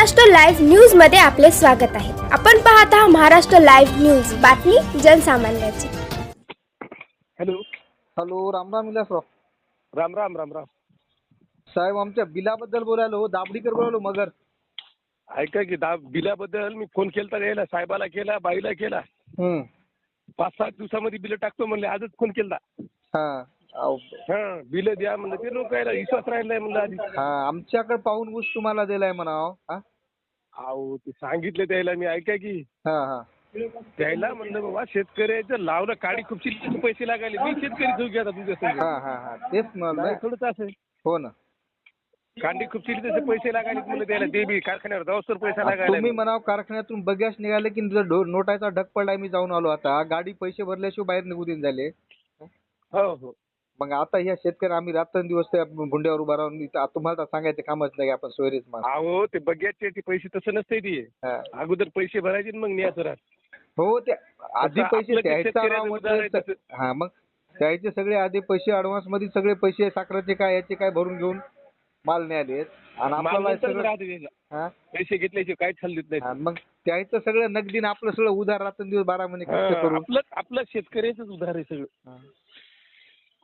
Maharashtra live news मध्ये आपले स्वागत आहे. आपण पाहत आहात महाराष्ट्र लाईव्ह न्यूज, बातमी जनसामान्याची. हॅलो हॅलो, रामराम विलासराव. राम राम राम राम साहेब, आमच्या बिलाबद्दल बोलायलो हो. दाबडीकर बोलायलो मगर. ऐका की बिलाबद्दल मी फोन केलता यायला, साहेबाला केला, बाईला केला. 5-7 दिवसामध्ये बिल टाकतो म्हणले. आजच फोन केला. हा अहो, हा बिल द्या म्हणलं. ते लोक यायला विश्वास राहिलाय म्हणलं आधी. हा आमच्याकडे पाहून ऊस तुम्हाला दिलाय म्हणाव. हा अहो ते सांगितलं त्याला मी. ऐका की हा हा त्याला म्हणलं बाबा शेतकऱ्याचं लावलं काडी खूपशी पैसे लागायले. मी शेतकरी जाऊ घ्या तुमच्या संग. हा हा हा तेच म्हणलं. थोडंच असं हो ना. कांडी खूपशी तसे पैसे लागायले म्हणलं त्याला. ते बी कारखान्यावर जाऊस तर पैसा तुम्ही लागायला. म्हणाव कारखान्यातून बग्यास निघाले की नोटाचा ढग पडलाय. मी जाऊन आलो आता. गाडी पैसे भरल्याशिवाय बाहेर निघू देऊन झाले. हो हो. मग आता ह्या शेतकरी आम्ही रात्रंदिवस त्या गुंड्यावर उभा राहून इथं तुम्हाला तर सांगायचं कामच नाही. आपण सोयरीच माणसं. अहो ते बघ्याचे ते पैसे तसं नसते ते. हा. अगोदर पैसे भरायचे आणि मग न्यायचं राहत. हो, ते आधी असं पैसे आपलं ते द्यायचा शेतकऱ्याचं राव उदाहरण म्हटलं. आहे तसं. हा मग द्यायचे सगळे आधी पैसे ऍडव्हान्स मध्ये सगळे पैसे साखरेचे काय याचे काय भरून घेऊन माल न्यायले आणि आपल्याला मालनंतर सगळं. राहते त्याचा. हा पैसे घेतल्याचे काय चालत नाही. हा, मग द्यायचं सगळं नगदीन आपलं सगळं उधार राहतं दिवस 12 महिने खर्च करून. आपलं शेतकऱ्याचंच उधार आहे सगळं. हा.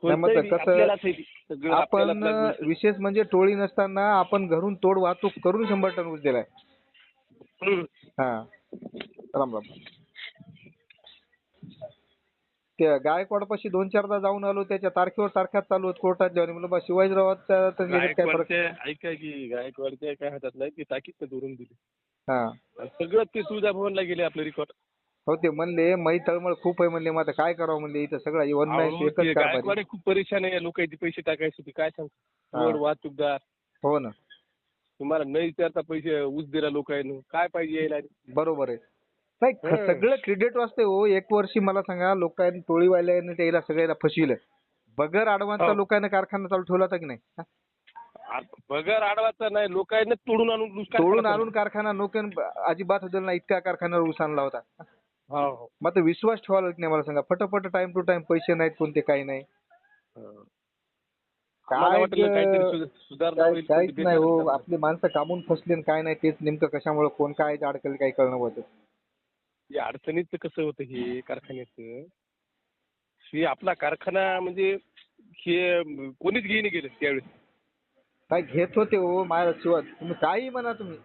नाही मग कोणतंही कसं आपल्यालाच आहे ते. सगळं आपण आपल्याला आपलं. विशेष म्हणजे टोळी नसताना आपण घरून तोड वाहतूक करून 100 टन ऊस दिलाय. हम्म. हा राम राम. त्या गायकवाडपाशी 2-4दा जाऊन आलो. त्याच्या तारखेवर तारखा चालू आहेत कोर्टात जाऊन. म्हणलं बा शिवाजीरावांचा तर काय फरक. गायकवाडच्या ऐका की गायकवाडच्या काय हातात नाही ती ताकीद धरून दिली. हा आणि सगळं ते सुविधा भवनला गेले आपलं रेकॉर्ड. हो, ते म्हणले मै तळमळ खूप आहे म्हणले. मग आता काय करावं म्हणले. इथं सगळं एकच कारभार. गायकवाड खूप परेशान आहे. लोकांचे पैसे टाकायचे काय सांग. हा. रोड वाहतूकदार. हो ना. तुम्हाला न विचारता पैसे ऊस दिला लोकांनी. काय पाहिजे यायला. बरोबर आहे. नाही सगळं क्रेडिट वाचते हो. एक वर्षी मला सांगा लोकांनी टोळीवाल्याने त्याला सगळ्याला फसविलं. बगर अडवान्सचा हो. लोकांना कारखाना चालू ठेवला होता की नाही. हा? पगार आडवाचा नाही. लोकांनी तोडून आणून तोडून आणून कारखाना लोकांनी अजिबात होईल ना इतका कारखान्यावर ऊस आणला होता. हो. मग आता विश्वास ठेवायला की नाही मला सांगा. फटाफट टाइम टू टाइम पैसे नाहीत कोणते काही नाही. मला वाटलं काहीतरी सुधारणा होईल. काहीच नाही हो. आपली माणसं कामून फसली आणि काय नाही तेच नेमकं कशामुळे कोण काय अडकलं काही कळणं होतं. या अडचणीचं कसं होतं हे कारखान्याचं. हे आपला कारखाना म्हणजे हे कोणीच घेईन गेलं त्यावेळेस. काय घेत होते हो माझ्या शिवाय. तुम्ही काही म्हणा तुम्ही.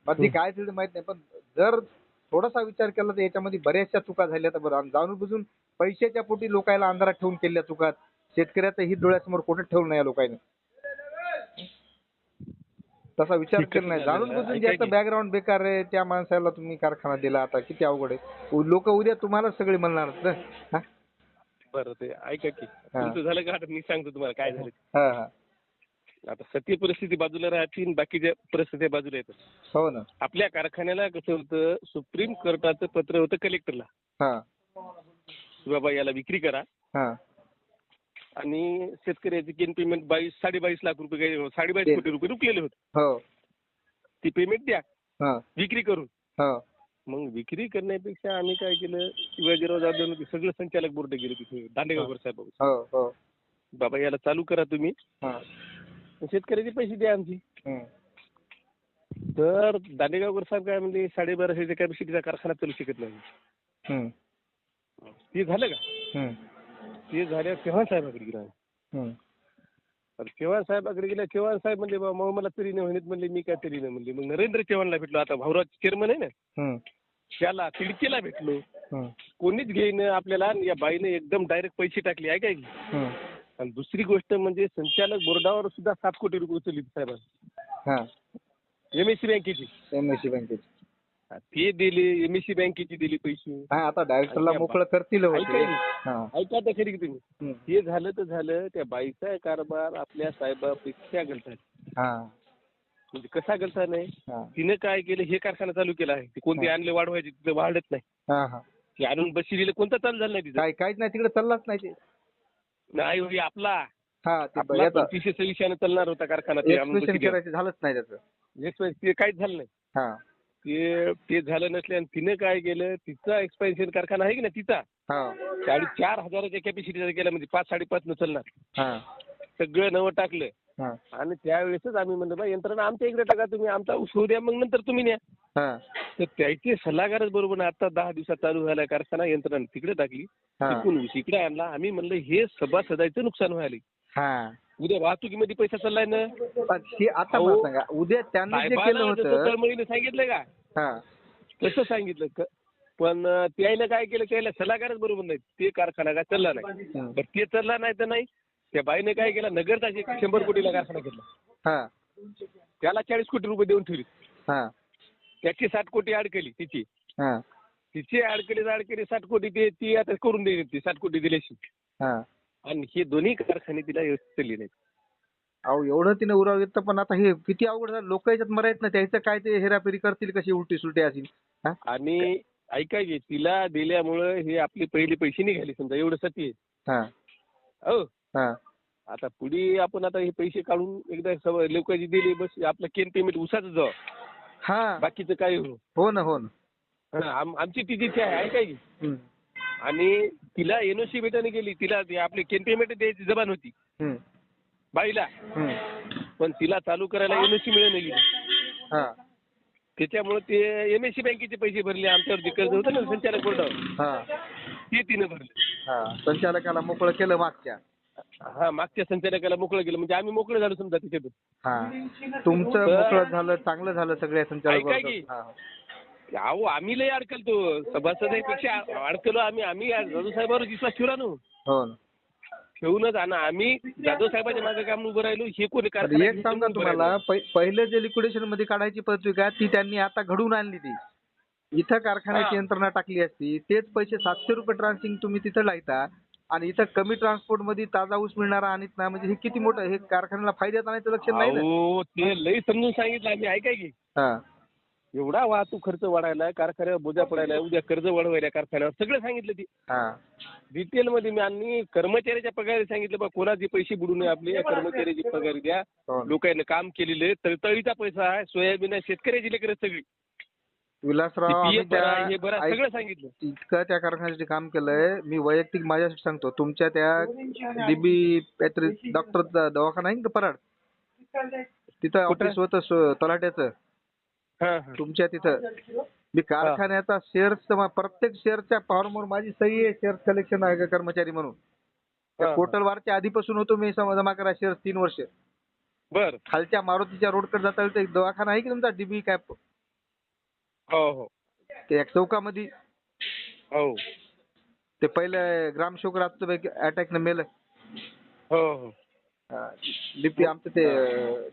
मध्ये काय झालं माहित नाही. पण जर थोडासा विचार केला तर याच्यामध्ये बऱ्याचशा चुका झाल्या. तर बरं जाणून बुजून पैशाच्या पोटी लोकांना अंधारात ठेवून केलेल्या चुका. शेतकऱ्याचं हित डोळ्यासमोर कुठे ठेवलं नाही या लोकांनी. तसा विचार केला नाही. जाणून बुजून ज्याचं बॅकग्राऊंड बेकार आहे त्या माणसाला तुम्ही कारखाना दिला. आता किती अवघड आहे. लोक उद्या तुम्हाला सगळे म्हणणार. बरं ते ऐका की तुमचं झालं का. आता मी सांगतो तुम्हाला काय झालं. हा हा आता सत्य परिस्थिती बाजूला राहतील आणि बाकीच्या परिस्थिती बाजूला येतात. हो ना. आपल्या कारखान्याला कसं होतं. सुप्रीम कोर्टाचं पत्र होतं कलेक्टरला. हा की बाबा याला विक्री करा हा आणि शेतकऱ्याची केन पेमेंट 22-22.5 लाख रुपये 22.5 कोटी रुपये रुकलेले होते. हो ती पेमेंट द्या हा विक्री करून. हो मग विक्री करण्यापेक्षा आम्ही काय केलं. शिवाजीराव जाधव सगळं संचालक बोर्ड गेले तिथे दांडेगावकर साहेब. हो हो बाबा याला चालू करा तुम्ही. हा शेतकऱ्याचे पैसे द्या आमची. तर दांडेगावकर साहेब काय म्हणजे 12.5 कॅपॅसिटीचा कारखाना चालू शकत नाही. ते झालं का. ते झाल्या चव्हाण साहेबाकडे गेला. चव्हाण साहेबाकडे गेल्या. चव्हाण साहेब म्हणले बाबा मला तरी नाही म्हणत म्हणले. मी काय तरी नाही म्हणले. मग नरेंद्र चव्हाणला भेटलो. आता भाऊराज चेअरमन आहे ना त्याला तिडकीला भेटलो. कोणीच घेईन आपल्याला. या बाईने एकदम डायरेक्ट पैसे टाकले आहे काय. आणि दुसरी गोष्ट म्हणजे संचालक बोर्डावर सुद्धा 7 कोटी रुपये उचलले साहेबांनी. एमएससी बँकेची. एमएससी बँकेची ते दिले. एमएससी बँकेची दिली पैसे. नाही आता डायरेक्टरला मोकळं करतील. ऐका तर खरी की तुम्ही. हे झालं तर झालं. त्या बाईचा कारभार आपल्या साहेबापेक्षा गलता. म्हणजे कसा गलता नाही. तिने काय केलं. हे कारखाना चालू केला आहे. ते कोणते आणले वाढवायचे तिथे वाढत नाही. ते आणून बशी दिले. कोणता चालू झालं नाही तिथे. काहीच नाही तिकडे चाललाच नाही ते. नाही हो आपला. हा 25-26 चालणार होता कारखाना. झालंच नाही त्याचं. ते काहीच झालं नाही. हा ते झालं नसले. आणि तिने काय केलं. तिचा एक्सपेन्शन कारखाना आहे की ना तिचा 4,500 कॅपॅसिटीचा केला. म्हणजे 5-5.5 न चालणार. सगळं नवं टाकलं. हा. आणि त्यावेळेसच आम्ही म्हणलं बा यंत्रणा आमच्या इकडे टाका तुम्ही, आमचा ऊस होऊ द्या, मग नंतर तुम्ही न्या. हा. तर त्याचे सल्लागारच बरोबर ना, आता 10 दिवसात चालू झाला कारखाना, यंत्रणा तिकडे टाकली, हा. तिकडून ऊस इकडे आणला. आम्ही म्हणलं हे सभासदाचं नुकसान व्हायला. हा. उद्या वाहतुकीमध्ये पैसा चाललाय ना. पण हे आता अहो, मला सांगा, उद्या त्यांनी जे केलं साहेबांना जसं होतं. तळमळीने सांगितलं का हा. तसं सांगितलं पण त्याने काय केलं, त्याला सल्लागारच बरोबर नाही, ते कारखाना काय चालला नाही. हं. बरं ते चालला नाही तर नाही, त्या बाईने काय केलं, नगरचा 100 कोटीला कारखाना घेतला, हा. त्याला 40 कोटी रुपये देऊन ठेवली. हा. त्याची 60 कोटी अडकली तिची. हा. तिची अडकली 60 कोटी ती आता करून देईल, ती 60 कोटी दिल्याशी. हा. आणि हे दोन्ही कारखाने तिला व्यवस्थित चालले नाहीत. अहो एवढं तिने उराव घेतलं, पण आता हे किती अवघड झालं. लोक याच्यात मरायत ना, त्याचं काय ते हेराफेरी करतील, कशी उलटी सुलटी असेल. हा? आणि ऐकायचे तिला दिल्यामुळं हे आपले पहिले पैसे निघाले, समजा एवढं सत्य आहे. हा. हो. हा. आता पुढे आपण आता हे पैसे काढून एकदा लोकांची दिली, बस आपलं केन पेमेंट उसाचं जाऊ, हा. बाकीचं काय हो. हो ना, हो ना. आमची ती इच्छा आहे ऐकायची. हं. आणि तिला एनओसी भेटाने गेली, तिला ते आपले केन पेमेंट द्यायची जबान होती हं. बाईला, हं. पण तिला चालू करायला एनओसी मिळेल गेली. हा. त्याच्यामुळे ते एमएससी बँकेचे पैसे भरले, आमच्यावर जे कर्ज होतं ना संचालक बोर्डावर, हा. ते तिनं भरले. हा. संचालकाला मोकळं केलं मागच्या. हा, मागच्या संचालकाला मोकळं केलं, म्हणजे आम्ही मोकळं झालो समजा त्याच्यातून. हा. तुमचं मोकळं झालं, चांगलं झालं सगळ्या संचालक. ऐका की. अहो आम्ही लय अडकलतो, सभासदापेक्षा अडकलो आम्ही जाधव साहेबांवर विश्वास ठेवला ना. हो ना. ठेवूनच आणि आम्ही जाधव साहेबांच्या मागे काम उभं राहिलो. हे कोणी पण एक सांगा तुम्हाला, पहिलं जे लिक्विडेशन मध्ये काढायची पत्रिका ती त्यांनी आता घडवून आणली. ती इथं कारखान्याची यंत्रणा टाकली असती, तेच पैसे 700 रुपये ट्रान्सिंग तुम्ही तिथं लायता आणि इथं कमी ट्रान्सपोर्ट मध्ये ताजा ऊस मिळणारा आणत ना, म्हणजे हे किती मोठं, हे कारखान्याला फायद्यात आणायचं लक्षण नाही ना. हो, ते लई समजून सांगितलं आम्ही. ऐकाय की, हा. एवढा वाहतूक खर्च वाढायला, कारखान्यावर बोजा पडायला, उद्या कर्ज वाढवायला कारखान्यावर, सगळं सांगितलं ती हा. डिटेल मध्ये. मी आणि कर्मचाऱ्याच्या पगारी सांगितलं, बा कोणाचे पैसे बुडू नये आपले, या कर्मचाऱ्याची पगार द्या. हो. लोकांनी काम केलेले तळतळीचा पैसा आहे, सोयाबीन आहे, शेतकऱ्याची लेकरं सगळी, विलासराव, आम्ही हे बरं सगळं सांगितलं. इतकं त्या कारखान्यासाठी काम केलंय. मी वैयक्तिक माझ्यासाठी सांगतो, तुमच्या त्या डीबी डॉक्टर दवाखाना आहे ना परळ, तिथं ऑफिस होतं तलाट्याचं तुमच्या तिथं. मी कारखान्याचा शेअर्स, प्रत्येक शेअरच्या फॉर्मवर माझी सही आहे, शेअर कलेक्शन आहे कर्मचारी म्हणून. पोर्टल वारच्या आधीपासून होतो मी जमा करा शेअर्स 3 वर्ष. बर. खालच्या मारुतीच्या रोडकडे जाता येईल, एक दवाखाना आहे की तुमचा डीबी कॅप, हो. ते एक चौकामध्ये. हो. ते पहिले ग्रामसेवक राहतो अटॅक न मेलं. हो. डीपी आमचं ते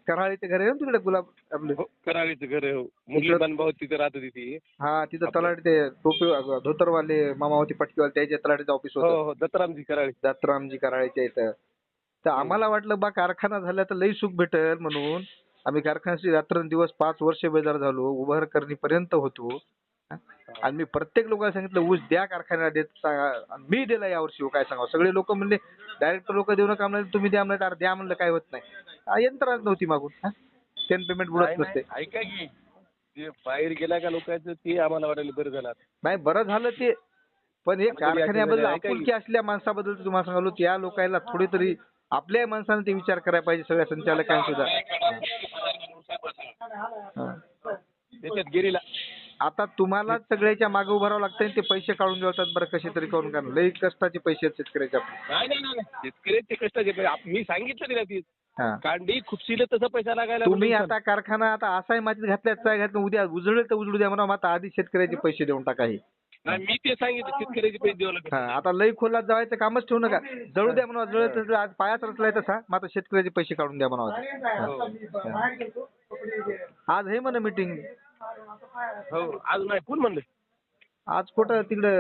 कराळीचं घर आहे ना तिकडे, गुलाब आपले कराळीचं घर आहे. मुरलीमान भाऊ तिथे राहत तिथे. हा, तिथं तलाठी ते टोपी धोतरवाले मामावती पटकीवाले त्याच्या तलाठीचं ऑफिस होतं. हो, दत्तरामजी कराळी. दत्तरामजी कराळीच्या इथं. तर आम्हाला वाटलं बा कारखाना झाला तर लई सुख भेटेल म्हणून आम्ही कारखान्याची रात्रंदिवस 5 वर्ष बेजार झालो, उभार करणीपर्यंत होतो. आणि मी प्रत्येक लोकांना सांगितलं ऊस द्या कारखान्याला, देत सांगा. मी दिला यावर्षी, काय सांगा. सगळे लोक म्हणले, डायरेक्टर लोक देऊ नका म्हणले, तुम्ही द्या म्हणलं, द्या म्हणलं, काय होत नाही. यंत्रणाच नव्हती मागून. टेन पेमेंट बुडत नसते. ऐका की, ते बाहेर गेला का लोकांचं, ते आम्हाला वाटायला बरं झालं. नाही, बरं झालं ते, पण हे कारखान्याबद्दल आपुलकी असल्या माणसाबद्दल तुम्हाला सांगालो, त्या लोकांना थोडी तरी आपल्या माणसाने ते विचार करायला पाहिजे, सगळ्या संचालकांनी सुद्धा. त्याच्यात गेलेला. आता तुम्हाला सगळ्याच्या मागे उभं राहावं लागतं, ते पैसे काढून देतात बरं कसे तरी करून. कारण लई कष्टाचे पैसे आहेत शेतकऱ्याच्या. नाही, शेतकऱ्याचे कष्टाचे. मी सांगितलं तिला, ती हा. कांडी खुपशीला तसा पैसा लागायला. तुम्ही आता कारखाना आता असाही मातीत घातल्यात, काय घातलं, उद्या उजळेल तर उजळू द्या म्हणा, आता आधी शेतकऱ्याचे पैसे देऊन टाका. हे मी ते सांगितलं, शेतकऱ्याचे पैसे द्यावं लागतात. आता लई खोलात जायचं कामच ठेवू नका. जळू द्या म्हणा, जळत आज पायाच रचलाय तसा, मग आता शेतकऱ्याचे पैसे काढून द्या म्हणा. आज हे म्हणा मीटिंग. हो, आज नाही. कोण म्हणलं? आज कुठं तिकडे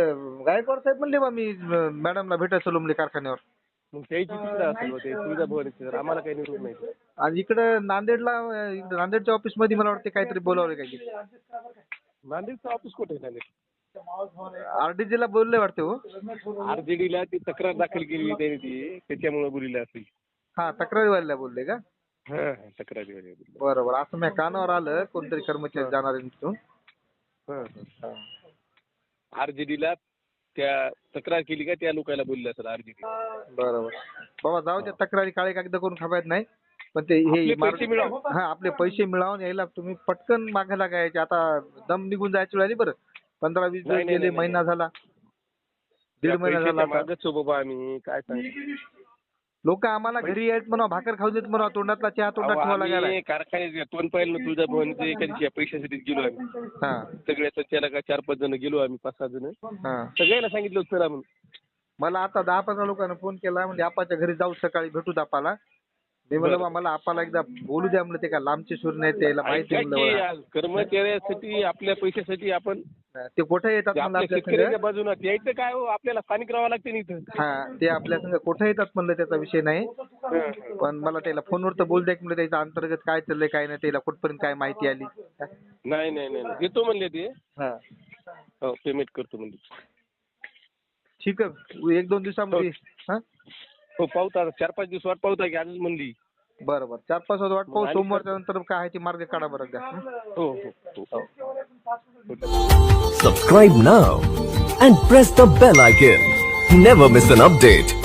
गायकवाड साहेब म्हणले बा, मी मॅडमला भेटायला चलो म्हणले कारखान्यावर. मग त्याची सुविधा असेल, ते सुविधा भवन, आम्हाला काही निरोप नाही. आणि इकडे नांदेडच्या ऑफिस मध्ये मला वाटतं काहीतरी बोलावलं काय. नांदेडचं ऑफिस कुठे आहे? नांदेड आरडीजी ला बोलले वाटते हो. आरजेडीला ती तक्रार दाखल केली त्यांनी, ती त्याच्यामुळे बोलले असेल. हा, तक्रारीवाल्याला बोलले का? हा, तक्रारीवाले. बरोबर, असं मी कानावर आलं, कोणतरी कर्मचारी जाणार आहे तिथून. आरजेडीला त्या तक्रार केली का, त्या लोकांना बोलले असेल आरजेडी. बरोबर बाबा, जाऊ द्या, तक्रारी काळे कागद करून खावायत नाही. पण ते हे आपले पैसे मिळावं. हा आपले पैसे मिळवून यायला तुम्ही पटकन मागे लागायचे. आता दम निघून जायची वेळ आली बरं. 15-20 दिवस नाही, गेले, नाही, महिना झाला, दीड महिना झाला. आता मागच हो बाबा आम्ही काय सांगू. लोक आम्हाला घरी यायत म्हणा, भाकर खाऊ देत म्हणा, तोंडातला चहा तोंडात ठेवा लागायला. आम्ही कारखान्यात तोंड पाहिलं तुझ्या भवनचे एखाद्या पैशासाठी गेलो आम्ही. हा सगळ्या त्याला का 4-5 जण गेलो आम्ही, 5-6 जण. हा सगळ्याला सांगितलं होतं चला म्हणून. मला आता 10-15 लोकांना फोन केला म्हणजे आपाच्या घरी जाऊ, सकाळी भेटू आपाला. मी म्हणलं बा मला आपाला एकदा बोलू द्या म्हणलं, ते का लांबचे सूर नाही, त्याला माहिती आहे म्हणलं बा. कर्मचाऱ्यासाठी आपल्या पैशासाठी आपण ते कुठे येतात म्हणलं आपल्या आपल्या शेतकऱ्याच्या संग. बाजूला यायचं काय हो, आपल्याला स्थानिक राहावं लागते ना इथं. हा ते आपल्या संग कुठे येतात म्हणलं, त्याचा विषय नाही. पण मला त्याला फोनवर तर बोल द्या की म्हणलं त्याच्या अंतर्गत काय चाललंय काय नाही, त्याला कुठपर्यंत काय माहिती आली. नाही नाही नाही देतो म्हणले ते. हा हो पेमेंट करतो म्हणजे. ठीक आहे, 1-2 दिवसामध्ये. हा हो पाहता 4-5 दिवस वाट पाहता की आजच म्हणली. बरं बरं 4-5 वाट पाहू. सोमवारच्या नंतर काय आहे ते मार्ग काढा बरं का. हो हो हो. Subscribe now and press the bell icon. Never miss an update.